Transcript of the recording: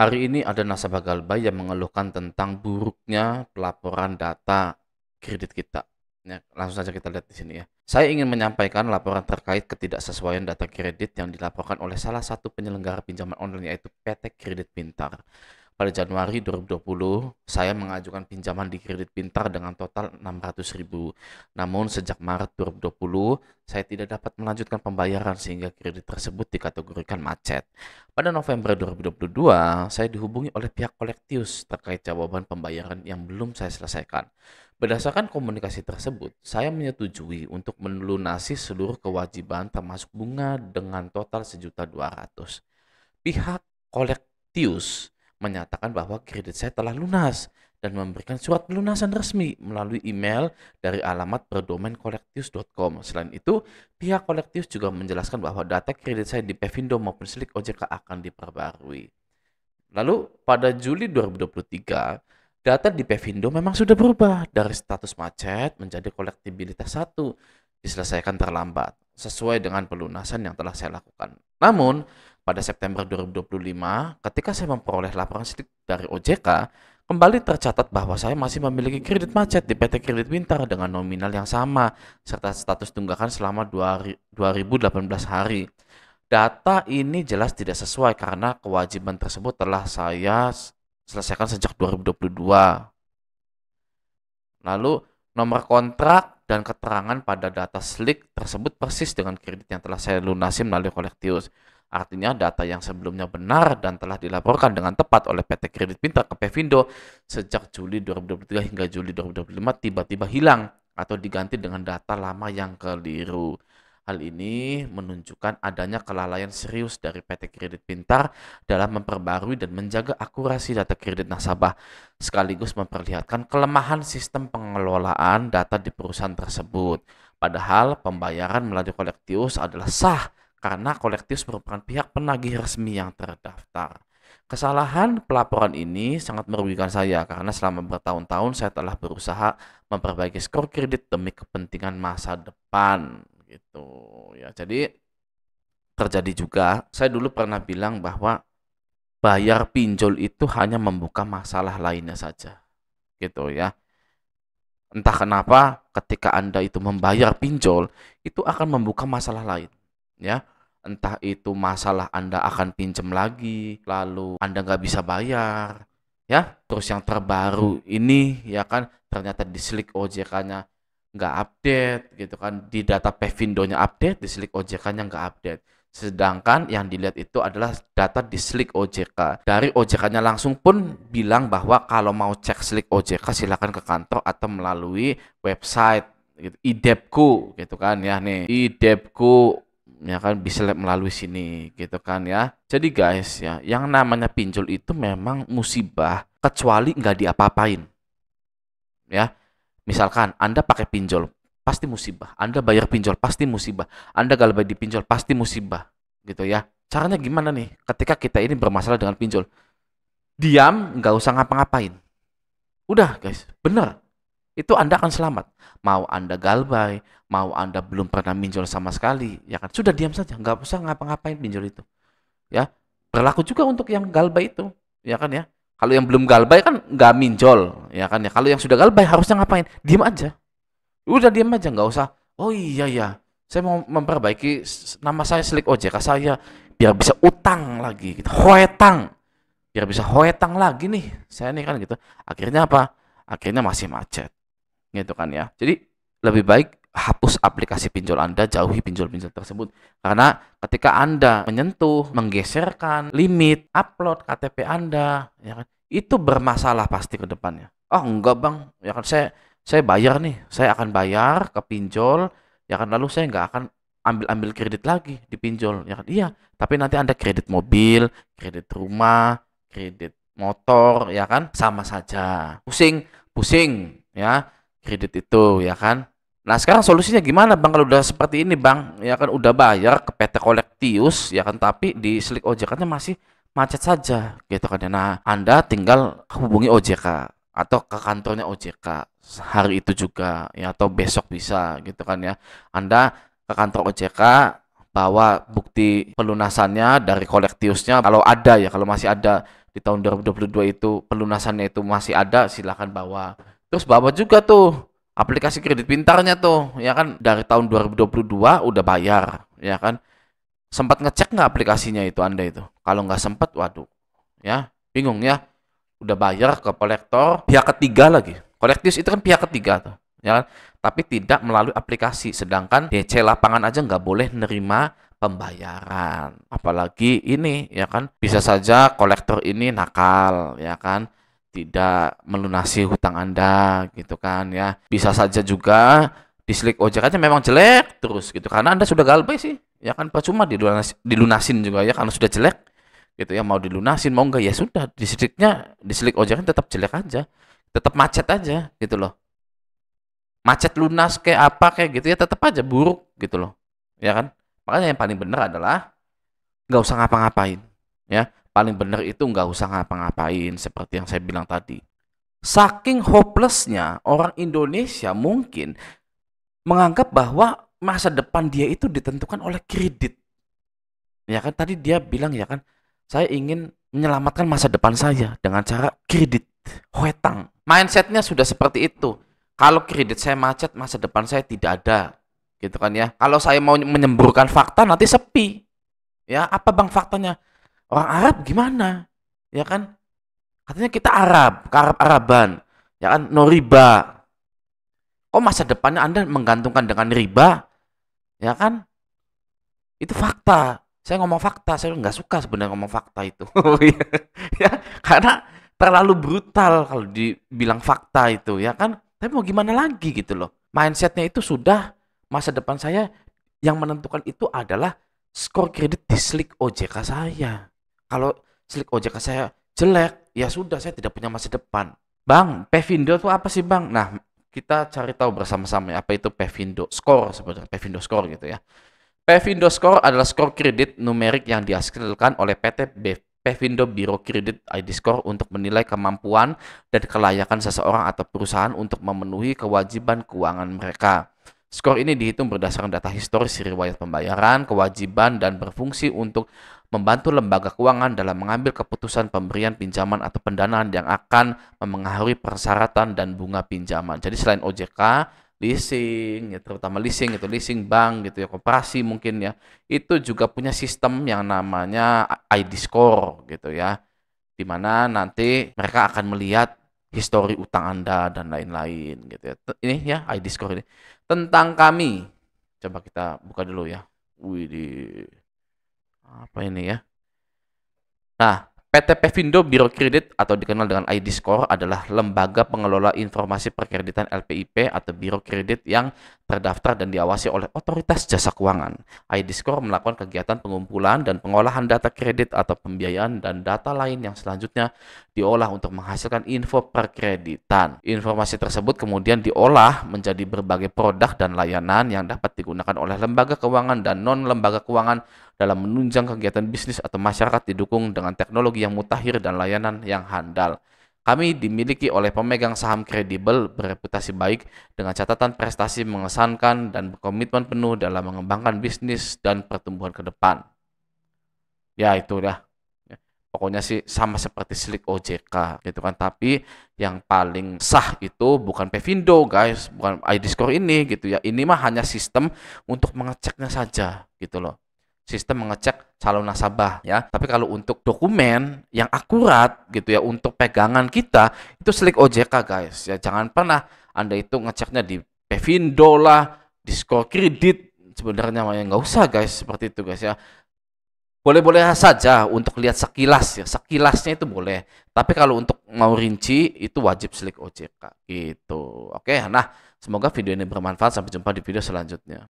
Hari ini ada nasabah Galbay yang mengeluhkan tentang buruknya pelaporan data kredit kita. Ya, langsung saja kita lihat di sini ya. Saya ingin menyampaikan laporan terkait ketidaksesuaian data kredit yang dilaporkan oleh salah satu penyelenggara pinjaman online yaitu PT Kredit Pintar. Pada Januari 2020, saya mengajukan pinjaman di Kredit Pintar dengan total 600.000. Namun sejak Maret 2020, saya tidak dapat melanjutkan pembayaran sehingga kredit tersebut dikategorikan macet. Pada November 2022, saya dihubungi oleh pihak Kolektius terkait jawaban pembayaran yang belum saya selesaikan. Berdasarkan komunikasi tersebut, saya menyetujui untuk melunasi seluruh kewajiban termasuk bunga dengan total 1.200.000. Pihak Kolektius menyatakan bahwa kredit saya telah lunas dan memberikan surat pelunasan resmi melalui email dari alamat berdomain kolektius.com. Selain itu, pihak Kolektius juga menjelaskan bahwa data kredit saya di Pevindo maupun Slik OJK akan diperbarui. Lalu pada Juli 2023, data di Pevindo memang sudah berubah dari status macet menjadi kolektibilitas 1, diselesaikan terlambat, sesuai dengan pelunasan yang telah saya lakukan. Namun, pada September 2025, ketika saya memperoleh laporan Slik dari OJK, kembali tercatat bahwa saya masih memiliki kredit macet di PT Kredit Pintar dengan nominal yang sama, serta status tunggakan selama 2018 hari. Data ini jelas tidak sesuai karena kewajiban tersebut telah saya selesaikan sejak 2022. Lalu nomor kontrak dan keterangan pada data Slik tersebut persis dengan kredit yang telah saya lunasi melalui Kolektius. Artinya data yang sebelumnya benar dan telah dilaporkan dengan tepat oleh PT Kredit Pintar ke Pevindo sejak Juli 2023 hingga Juli 2025 tiba-tiba hilang atau diganti dengan data lama yang keliru. Hal ini menunjukkan adanya kelalaian serius dari PT Kredit Pintar dalam memperbarui dan menjaga akurasi data kredit nasabah, sekaligus memperlihatkan kelemahan sistem pengelolaan data di perusahaan tersebut. Padahal pembayaran melalui Kolektius adalah sah karena Kolektius merupakan pihak penagih resmi yang terdaftar. Kesalahan pelaporan ini sangat merugikan saya karena selama bertahun-tahun saya telah berusaha memperbaiki skor kredit demi kepentingan masa depan gitu ya. Jadi terjadi juga, saya dulu pernah bilang bahwa bayar pinjol itu hanya membuka masalah lainnya saja gitu ya. Entah kenapa ketika Anda itu membayar pinjol itu akan membuka masalah lain ya. Entah itu masalah Anda akan pinjam lagi, lalu Anda nggak bisa bayar ya. Terus yang terbaru ini ya kan ternyata di Slik OJK-nya nggak update gitu kan, di data Pevindo-nya update, di Slik OJK-nya nggak update. Sedangkan yang dilihat itu adalah data di Slik OJK. Dari OJK-nya langsung pun bilang bahwa kalau mau cek Slik OJK silakan ke kantor atau melalui website gitu, IDEPku gitu kan ya, nih IDEPku ya kan, bisa melalui sini gitu kan ya. Jadi guys ya, yang namanya pinjol itu memang musibah kecuali nggak diapa-apain ya. Misalkan Anda pakai pinjol, pasti musibah. Anda bayar pinjol, pasti musibah. Anda galbay di pinjol, pasti musibah. Gitu ya. Caranya gimana nih? Ketika kita ini bermasalah dengan pinjol, diam, nggak usah ngapa-ngapain. Udah guys, bener. Itu Anda akan selamat. Mau Anda galbay, mau Anda belum pernah pinjol sama sekali, ya kan? Sudah diam saja, nggak usah ngapa-ngapain pinjol itu. Ya, berlaku juga untuk yang galbay itu, ya kan ya. Kalau yang belum galbay kan nggak minjol, ya kan ya. Kalau yang sudah galbay harusnya ngapain? Diam aja. Udah diam aja, nggak usah. Oh iya ya, saya mau memperbaiki nama saya Slik OJK saya biar bisa utang lagi, gitu. Hoetang, biar bisa hoetang lagi nih. Saya nih kan gitu. Akhirnya apa? Akhirnya masih macet, gitu kan ya. Jadi lebih baik hapus aplikasi pinjol Anda, jauhi pinjol-pinjol tersebut. Karena ketika Anda menyentuh, menggeserkan limit upload KTP Anda, ya kan, itu bermasalah pasti ke depannya. Oh enggak bang, ya kan saya bayar nih, saya akan bayar ke pinjol, ya kan, lalu saya nggak akan ambil kredit lagi di pinjol, ya kan. Iya, tapi nanti Anda kredit mobil, kredit rumah, kredit motor, ya kan, sama saja. Pusing, pusing, ya, kredit itu, ya kan. Nah, sekarang solusinya gimana, Bang? Kalau udah seperti ini, Bang, ya kan udah bayar ke PT Kolektius, ya kan, tapi di Slik OJK-nya masih macet saja, gitu kan ya. Nah, Anda tinggal hubungi OJK atau ke kantornya OJK hari itu juga, ya, atau besok bisa, gitu kan ya. Anda ke kantor OJK, bahwa bukti pelunasannya dari Kolektiusnya kalau ada ya, kalau masih ada di tahun 2022 itu pelunasannya itu masih ada, silakan bawa. Terus bawa juga tuh aplikasi kredit pintarnya tuh, ya kan dari tahun 2022 udah bayar, ya kan. Sempat ngecek nggak aplikasinya itu Anda itu? Kalau nggak sempat, waduh, ya bingung ya. Udah bayar ke kolektor, pihak ketiga lagi. Kolektius itu kan pihak ketiga tuh, ya kan? Tapi tidak melalui aplikasi. Sedangkan DC lapangan aja nggak boleh nerima pembayaran. Apalagi ini, ya kan? Bisa saja kolektor ini nakal, ya kan? Tidak melunasi hutang Anda, gitu kan ya. Bisa saja juga di Slick OJK aja memang jelek terus gitu. Karena Anda sudah galbay sih, ya kan? Percuma dilunasin juga ya, karena sudah jelek gitu ya, mau dilunasin mau enggak ya sudah, di Slick OJK kan tetap jelek aja, tetap macet aja gitu loh, macet lunas kayak apa kayak gitu ya, tetap aja buruk gitu loh, ya kan. Makanya yang paling benar adalah nggak usah ngapa-ngapain, ya paling benar itu nggak usah ngapa-ngapain seperti yang saya bilang tadi. Saking hopelessnya orang Indonesia mungkin menganggap bahwa masa depan dia itu ditentukan oleh kredit, ya kan. Tadi dia bilang ya kan, saya ingin menyelamatkan masa depan saya dengan cara kredit, hutang. Mindsetnya sudah seperti itu. Kalau kredit saya macet, masa depan saya tidak ada, gitu kan ya. Kalau saya mau menyemburkan fakta, nanti sepi. Ya, apa bang faktanya? Orang Arab gimana? Ya kan? Katanya kita Arab, Arab-Araban. Ya kan, no riba. Kok masa depannya Anda menggantungkan dengan riba? Ya kan? Itu fakta. Saya ngomong fakta, saya nggak suka sebenarnya ngomong fakta itu. Ya, karena terlalu brutal kalau dibilang fakta itu, ya kan. Tapi mau gimana lagi gitu loh. Mindsetnya itu sudah, masa depan saya yang menentukan itu adalah skor kredit di Slick OJK saya. Kalau Slick OJK saya jelek, ya sudah saya tidak punya masa depan. Bang, Pevindo itu apa sih bang? Nah, kita cari tahu bersama-sama ya, apa itu Pevindo Score sebenarnya, Pevindo Score gitu ya. Pevindo Score adalah skor kredit numerik yang dihasilkan oleh PT Pevindo Biro Kredit ID Score untuk menilai kemampuan dan kelayakan seseorang atau perusahaan untuk memenuhi kewajiban keuangan mereka. Skor ini dihitung berdasarkan data historis riwayat pembayaran, kewajiban, dan berfungsi untuk membantu lembaga keuangan dalam mengambil keputusan pemberian pinjaman atau pendanaan yang akan memengaruhi persyaratan dan bunga pinjaman. Jadi selain OJK, leasing, ya terutama leasing itu leasing bank gitu ya, koperasi mungkin ya, itu juga punya sistem yang namanya ID score gitu ya, di mana nanti mereka akan melihat histori utang Anda dan lain-lain gitu ya. Ini ya ID score ini tentang kami. Coba kita buka dulu ya. Wih, apa ini ya? Nah, PT Pevindo Biro Kredit atau dikenal dengan ID Score adalah lembaga pengelola informasi perkreditan LPIP atau Biro Kredit yang terdaftar dan diawasi oleh Otoritas Jasa Keuangan. ID Score melakukan kegiatan pengumpulan dan pengolahan data kredit atau pembiayaan dan data lain yang selanjutnya diolah untuk menghasilkan info perkreditan. Informasi tersebut kemudian diolah menjadi berbagai produk dan layanan yang dapat digunakan oleh lembaga keuangan dan non-lembaga keuangan dalam menunjang kegiatan bisnis atau masyarakat didukung dengan teknologi yang mutakhir dan layanan yang handal. Kami dimiliki oleh pemegang saham kredibel bereputasi baik dengan catatan prestasi mengesankan dan berkomitmen penuh dalam mengembangkan bisnis dan pertumbuhan ke depan. Ya itu dah. Pokoknya sih sama seperti Slick OJK gitu kan. Tapi yang paling sah itu bukan Pevindo guys, bukan ID Score ini gitu ya. Ini mah hanya sistem untuk mengeceknya saja gitu loh. Sistem mengecek calon nasabah ya. Tapi kalau untuk dokumen yang akurat gitu ya, untuk pegangan kita itu Slick OJK guys ya. Jangan pernah Anda itu ngeceknya di Pevindo lah, di Skor Kredit. Sebenarnya nggak usah guys seperti itu guys ya. Boleh-boleh saja untuk lihat sekilas ya, sekilasnya itu boleh. Tapi kalau untuk mau rinci itu wajib Slick OJK gitu. Oke, nah semoga video ini bermanfaat. Sampai jumpa di video selanjutnya.